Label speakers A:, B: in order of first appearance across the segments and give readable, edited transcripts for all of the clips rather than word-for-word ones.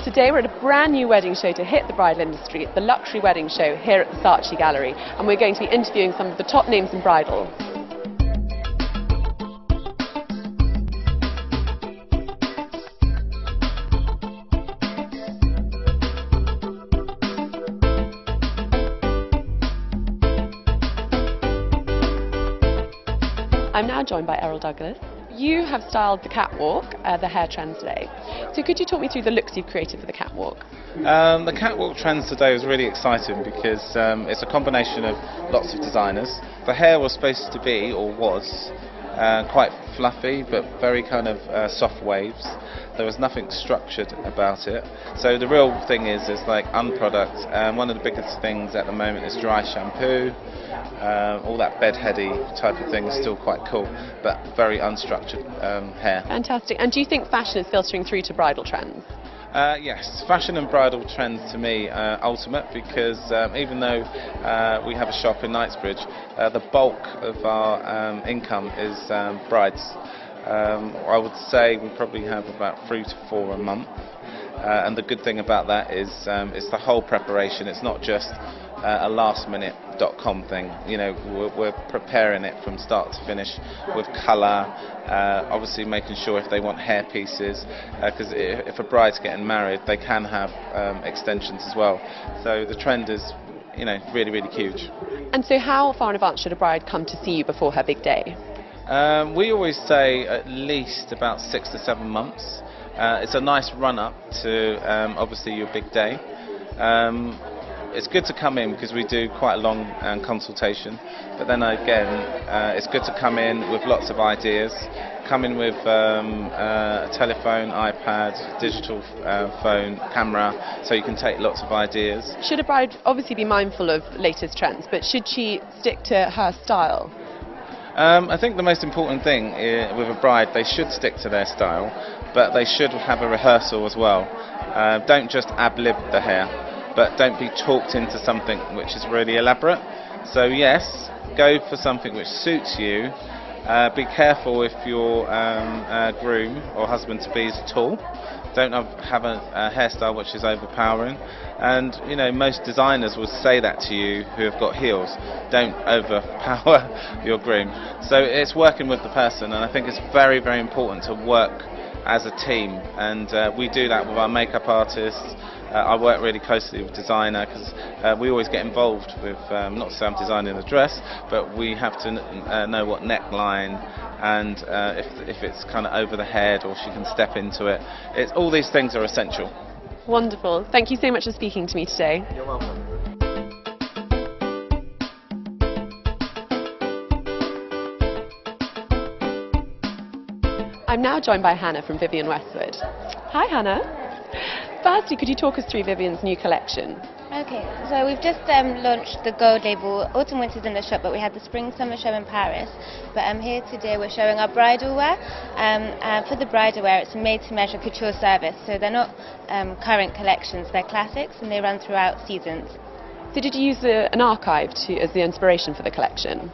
A: Today we're at a brand new wedding show to hit the bridal industry, the Luxury Wedding Show here at the Saatchi Gallery, and we're going to be interviewing some of the top names in bridal. I'm now joined by Errol Douglas. You have styled the catwalk, the hair trend today. So could you talk me through the looks you've created for the catwalk?
B: The catwalk trends today was really exciting because it's a combination of lots of designers. The hair was supposed to be, or was, quite fluffy but very kind of soft waves. There was nothing structured about it. So the real thing is like unproduct. One of the biggest things at the moment is dry shampoo. All that bedheady type of thing is still quite cool, but very unstructured hair.
A: Fantastic. And do you think fashion is filtering through to bridal trends?
B: Yes, fashion and bridal trends to me are ultimate because even though we have a shop in Knightsbridge, the bulk of our income is brides. I would say we probably have about 3 to 4 a month. And the good thing about that is it's the whole preparation. It's not just a last-minute.com thing. You know, we're preparing it from start to finish with colour, obviously making sure if they want hair pieces, because if a bride's getting married, they can have extensions as well. So the trend is, you know, really, really huge.
A: And so how far in advance should a bride come to see you before her big day?
B: We always say at least about 6 to 7 months. It's a nice run-up to obviously your big day. It's good to come in because we do quite a long consultation, but then again it's good to come in with lots of ideas, come in with a telephone, iPad, digital phone, camera, so you can take lots of ideas. Should
A: a bride obviously be mindful of latest trends, but should she stick to her style?
B: I think the most important thing with a bride, they should stick to their style, but they should have a rehearsal as well. Don't just ad-lib the hair, but don't be talked into something which is really elaborate. So yes, go for something which suits you. Be careful if your groom or husband-to-be is tall. Don't have a hairstyle which is overpowering. And you know, most designers will say that to you who have got heels. Don't overpower your groom. So it's working with the person, and I think it's very, very important to work as a team. And we do that with our makeup artists. I work really closely with designer because we always get involved with, not to say I'm designing a dress, but we have to know what neckline and if it's kind of over the head or she can step into it. All these things are essential.
A: Wonderful. Thank you so much for speaking to me today.
B: You're welcome.
A: I'm now joined by Hannah from Vivienne Westwood. Hi Hannah. Firstly, could you talk us through Vivienne's new collection?
C: Okay, so we've just launched the Gold label. Autumn Winter's in the shop, but we had the Spring Summer show in Paris. But here today we're showing our bridal wear. For the bridal wear, it's a made-to-measure couture service, so they're not current collections, they're classics and they run throughout seasons.
A: So did you use an archive as the inspiration for the collection?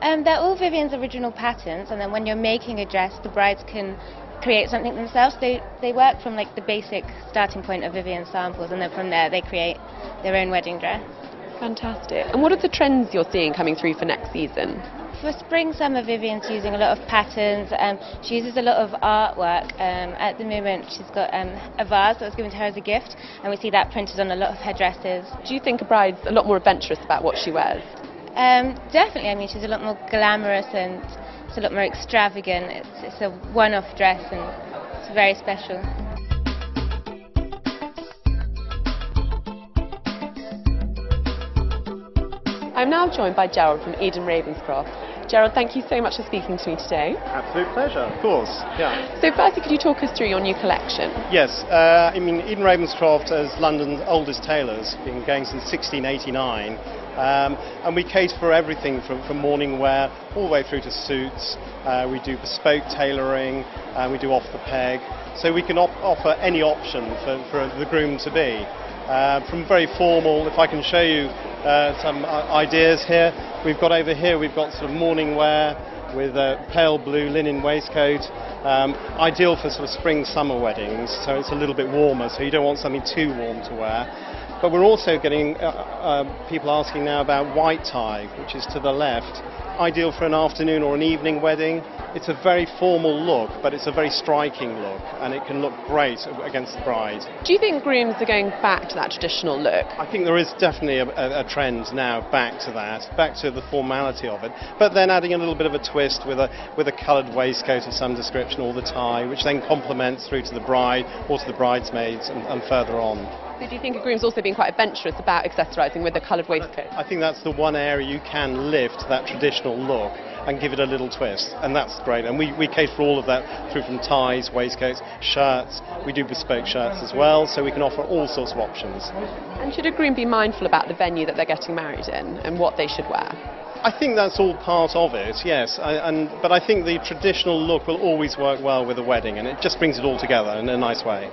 C: They're all Vivienne's original patterns, and then when you're making a dress, the brides can create something themselves. They work from like the basic starting point of Vivienne samples, and then from there they create their own wedding dress.
A: Fantastic. And what are the trends you're seeing coming through for next season?
C: For spring summer, Vivienne's using a lot of patterns. She uses a lot of artwork. At the moment she's got a vase that was given to her as a gift, and we see that printed on a lot of her dresses.
A: Do you think a bride's a lot more adventurous about what she wears?
C: Definitely. I mean, she's a lot more glamorous and it's a lot more extravagant. It's a one-off dress and it's very special.
A: I'm now joined by Gerald from Eden Ravenscroft. Gerald, thank you so much for speaking to me today.
D: Absolute pleasure, of course. Yeah.
A: So firstly, could you talk us through your new collection?
D: Yes, I mean, Eden Ravenscroft is London's oldest tailors, been going since 1689. And we cater for everything from morning wear all the way through to suits. We do bespoke tailoring, we do off the peg, so we can offer any option for the groom to be. From very formal, if I can show you some ideas here, we've got sort of morning wear, with a pale blue linen waistcoat, ideal for sort of spring-summer weddings, so it's a little bit warmer, so you don't want something too warm to wear. But we're also getting people asking now about white tie, which is to the left, ideal for an afternoon or an evening wedding. It's a very formal look, but it's a very striking look, and it can look great against the bride.
A: Do you think grooms are going back to that traditional look?
D: I think there is definitely a trend now back to that, back to the formality of it, but then adding a little bit of a twist with a coloured waistcoat of some description or the tie, which then complements through to the bride or to the bridesmaids and further on.
A: So do you think a groom's also been quite adventurous about accessorising with a coloured waistcoat?
D: I think that's the one area you can lift that traditional look and give it a little twist, and that's great. And we cater for all of that through from ties, waistcoats, shirts. We do bespoke shirts as well, so we can offer all sorts of options.
A: And should a groom be mindful about the venue that they're getting married in and what they should wear?
D: I think that's all part of it, yes. But I think the traditional look will always work well with a wedding, and it just brings it all together in a nice way.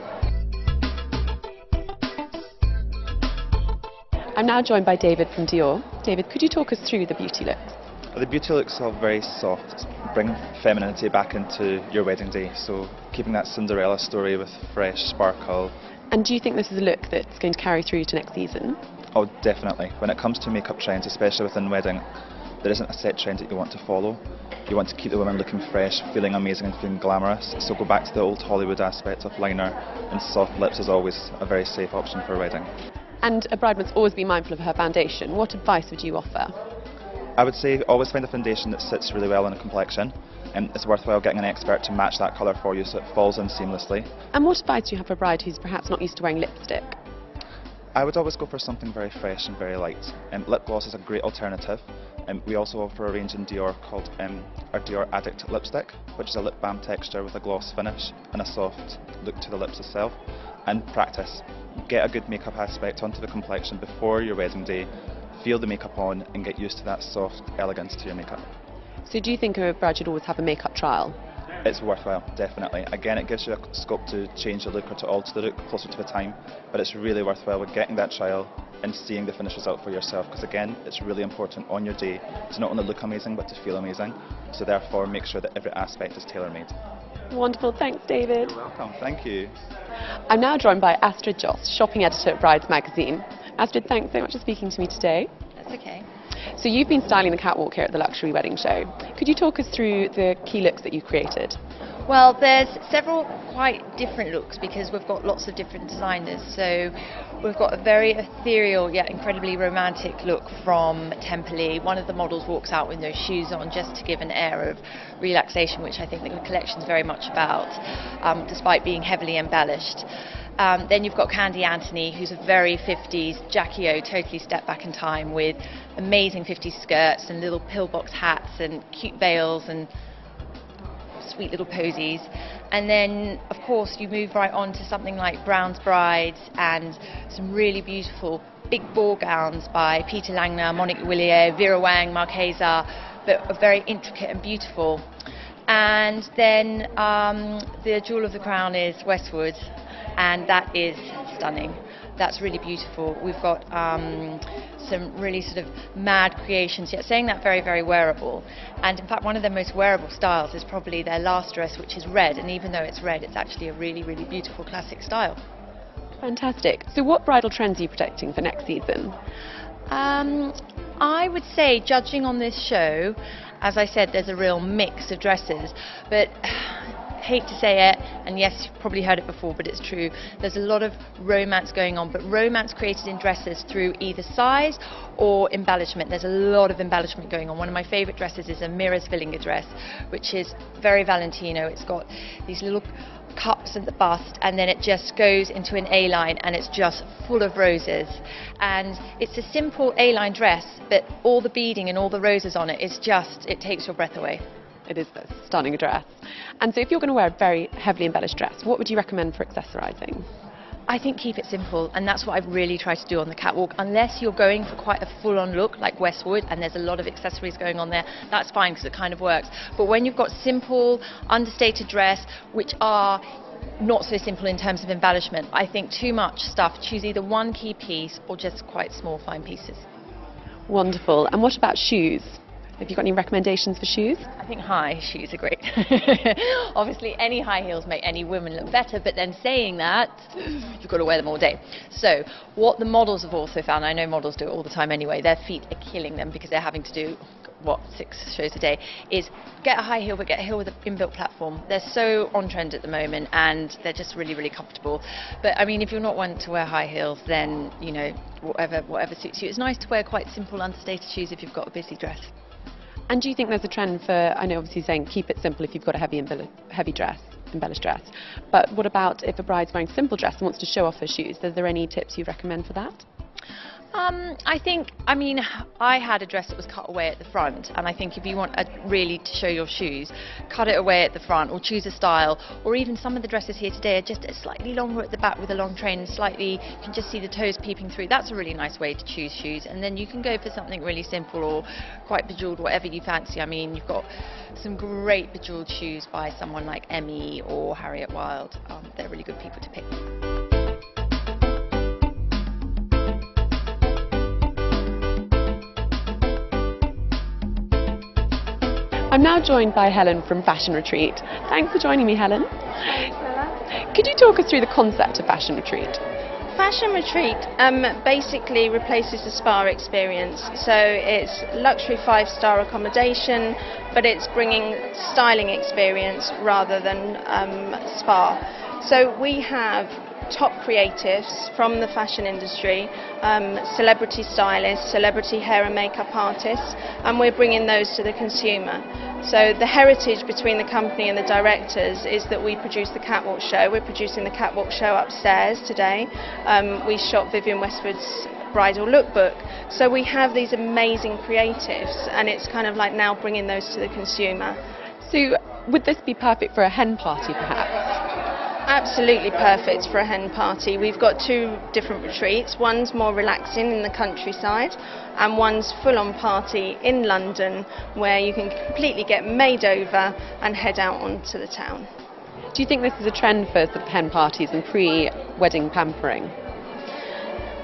A: I'm now joined by David from Dior. David, could you talk us through the beauty looks?
E: The beauty looks are very soft, bring femininity back into your wedding day, so keeping that Cinderella story with fresh sparkle.
A: And do you think this is a look that's going to carry through to next season?
E: Oh, definitely. When it comes to makeup trends, especially within wedding, there isn't a set trend that you want to follow. You want to keep the women looking fresh, feeling amazing and feeling glamorous, so go back to the old Hollywood aspect of liner, and soft lips is always a very safe option for a wedding.
A: And a bride must always be mindful of her foundation. What advice would you offer?
E: I would say always find a foundation that sits really well on a complexion, and it's worthwhile getting an expert to match that colour for you so it falls in seamlessly.
A: And what advice do you have for a bride who's perhaps not used to wearing lipstick?
E: I would always go for something very fresh and very light. Lip gloss is a great alternative. We also offer a range in Dior called our Dior Addict lipstick, which is a lip balm texture with a gloss finish and a soft look to the lips itself. And practice. Get a good makeup aspect onto the complexion before your wedding day. Feel the makeup on and get used to that soft elegance to your makeup.
A: So do you think a bride should always have a makeup trial?
E: It's worthwhile, definitely. Again, it gives you a scope to change the look or to alter the look closer to the time, but it's really worthwhile with getting that trial and seeing the finished result for yourself, because again, it's really important on your day to not only look amazing but to feel amazing. So therefore, make sure that every aspect is tailor-made.
A: Wonderful, thanks David.
E: You're welcome, thank you.
A: I'm now joined by Astrid Joss, shopping editor at Brides magazine. Astrid, thanks so much for speaking to me today.
C: That's okay.
A: So you've been styling the catwalk here at the Luxury Wedding Show. Could you talk us through the key looks that you created?
F: Well, there's several quite different looks because we've got lots of different designers. So we've got a very ethereal yet incredibly romantic look from Temperley. One of the models walks out with no shoes on just to give an air of relaxation, which I think the collection's very much about, despite being heavily embellished. Then you've got Candy Anthony, who's a very 50s Jackie O, totally stepped back in time with amazing 50s skirts and little pillbox hats and cute veils and sweet little posies. And then, of course, you move right on to something like Brown's Brides and some really beautiful big ball gowns by Peter Langner, Monique Willier, Vera Wang, Marchesa, but are very intricate and beautiful. And then the jewel of the crown is Westwood, and that is stunning. That's really beautiful. We've got some really sort of mad creations, yet saying that very, very wearable. And in fact, one of their most wearable styles is probably their last dress, which is red. And even though it's red, it's actually a really, really beautiful classic style.
A: Fantastic. So what bridal trends are you predicting for next season?
F: I would say, judging on this show, as I said, there's a real mix of dresses, but hate to say it, and yes, you've probably heard it before, but it's true. There's a lot of romance going on, but romance created in dresses through either size or embellishment. There's a lot of embellishment going on. One of my favourite dresses is a Mira Svillinger dress, which is very Valentino. It's got these little cups at the bust, and then it just goes into an A-line, and it's just full of roses. And it's a simple A-line dress, but all the beading and all the roses on it is just, it takes your breath away.
A: It is a stunning dress. And so if you're going to wear a very heavily embellished dress, what would you recommend for accessorising?
F: I think keep it simple, and that's what I've really tried to do on the catwalk. Unless you're going for quite a full-on look like Westwood, and there's a lot of accessories going on there, that's fine because it kind of works. But when you've got simple, understated dress, which are not so simple in terms of embellishment, I think too much stuff. Choose either one key piece or just quite small, fine pieces.
A: Wonderful. And what about shoes? Have you got any recommendations for shoes?
F: I think high shoes are great. Obviously, any high heels make any woman look better, but then saying that, you've got to wear them all day. So what the models have also found, I know models do it all the time anyway, their feet are killing them because they're having to do, 6 shows a day, is get a high heel, but get a heel with an inbuilt platform. They're so on trend at the moment, and they're just really, really comfortable. But I mean, if you're not one to wear high heels, then, you know, whatever suits you. It's nice to wear quite simple, understated shoes if you've got a busy dress.
A: And do you think there's a trend for, I know obviously saying keep it simple if you've got a heavy dress, embellished dress, but what about if a bride's wearing a simple dress and wants to show off her shoes? Are there any tips you recommend for that?
F: I had a dress that was cut away at the front, and I think if you want really to show your shoes, cut it away at the front, or choose a style, or even some of the dresses here today are just slightly longer at the back with a long train, you can just see the toes peeping through. That's a really nice way to choose shoes, and then you can go for something really simple or quite bejeweled, whatever you fancy. I mean, you've got some great bejeweled shoes by someone like Emmy or Harriet Wild. They're really good people to pick.
A: I'm now joined by Helen from Fashion Retreat. Thanks for joining me, Helen.
G: Thanks, Ella.
A: Could you talk us through the concept of Fashion Retreat?
G: Fashion Retreat basically replaces the spa experience. So it's luxury 5-star accommodation, but it's bringing styling experience rather than spa. So we have top creatives from the fashion industry, celebrity stylists, celebrity hair and makeup artists, and we're bringing those to the consumer. So the heritage between the company and the directors is that we produce the catwalk show. We're producing the catwalk show upstairs today. We shot Vivienne Westwood's bridal lookbook. So we have these amazing creatives, and it's kind of like now bringing those to the consumer.
A: So would this be perfect for a hen party perhaps?
G: Absolutely perfect for a hen party. We've got 2 different retreats. One's more relaxing in the countryside, and one's full-on party in London, where you can completely get made over and head out onto the town.
A: Do you think this is a trend for sort of hen parties and pre-wedding pampering?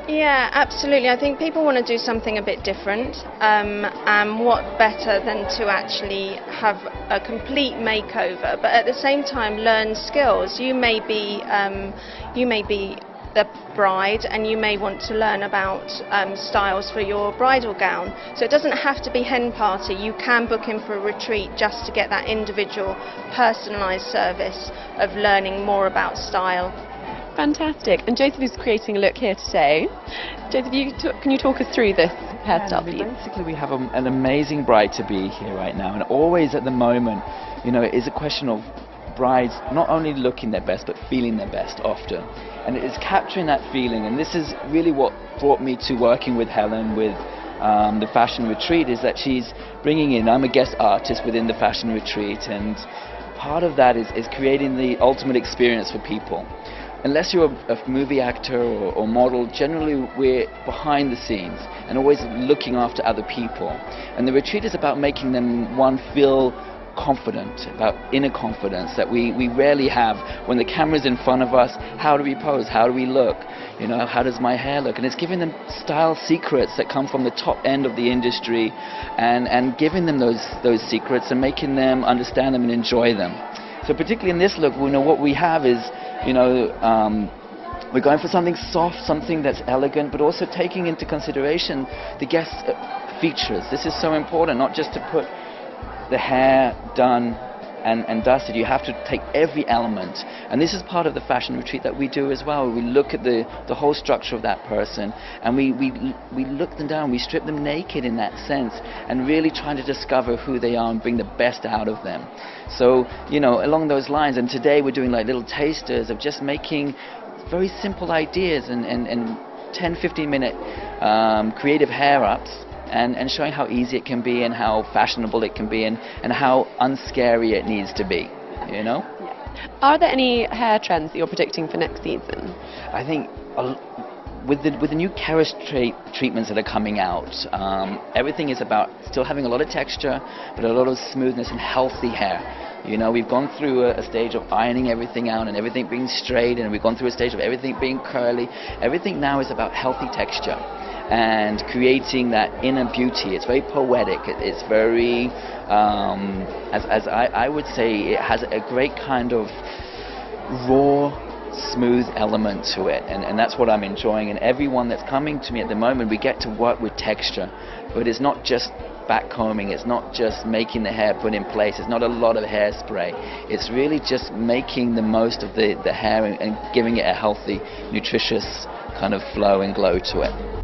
G: Yeah, absolutely. I think people want to do something a bit different, and what better than to actually have a complete makeover, but at the same time learn skills. You may be the bride, and you may want to learn about styles for your bridal gown. So it doesn't have to be hen party. You can book in for a retreat just to get that individual personalised service of learning more about style.
A: Fantastic. And Joseph is creating a look here today. Joseph, can you talk us through this hairstyle, please?
H: Basically, we have an amazing bride-to-be here right now, and always at the moment, you know, it is a question of brides not only looking their best, but feeling their best often. And it is capturing that feeling, and this is really what brought me to working with Helen with the Fashion Retreat, is that she's bringing in, I'm a guest artist within the Fashion Retreat, and part of that is creating the ultimate experience for people. Unless you're a movie actor or model, generally we're behind the scenes and always looking after other people. And the retreat is about making them, one, feel confident, about inner confidence that we rarely have when the camera's in front of us. How do we pose? How do we look? You know, how does my hair look? And it's giving them style secrets that come from the top end of the industry, and giving them those secrets and making them understand them and enjoy them. So particularly in this look, we know what we have is, you know, we're going for something soft, something that's elegant, but also taking into consideration the guest features. This is so important, not just to put the hair done and dusted. You have to take every element, and this is part of the Fashion Retreat that we do as well. We look at the whole structure of that person, and we look them down, we strip them naked in that sense, and really trying to discover who they are and bring the best out of them. So, you know, along those lines, and today we're doing like little tasters of just making very simple ideas and 10-15 minute creative hair ups, and showing how easy it can be and how fashionable it can be, and how unscary it needs to be, you know?
A: Are there any hair trends that you're predicting for next season?
H: I think with the new Keras treatments that are coming out, everything is about still having a lot of texture, but a lot of smoothness and healthy hair. You know, we've gone through a stage of ironing everything out and everything being straight, and we've gone through a stage of everything being curly. Everything now is about healthy texture. and creating that inner beauty. It's very poetic. It's very, as I would say, it has a great kind of raw, smooth element to it, and that's what I'm enjoying. And everyone that's coming to me at the moment, we get to work with texture, but it's not just backcombing, it's not just making the hair put in place, it's not a lot of hairspray, it's really just making the most of the hair and giving it a healthy, nutritious kind of flow and glow to it.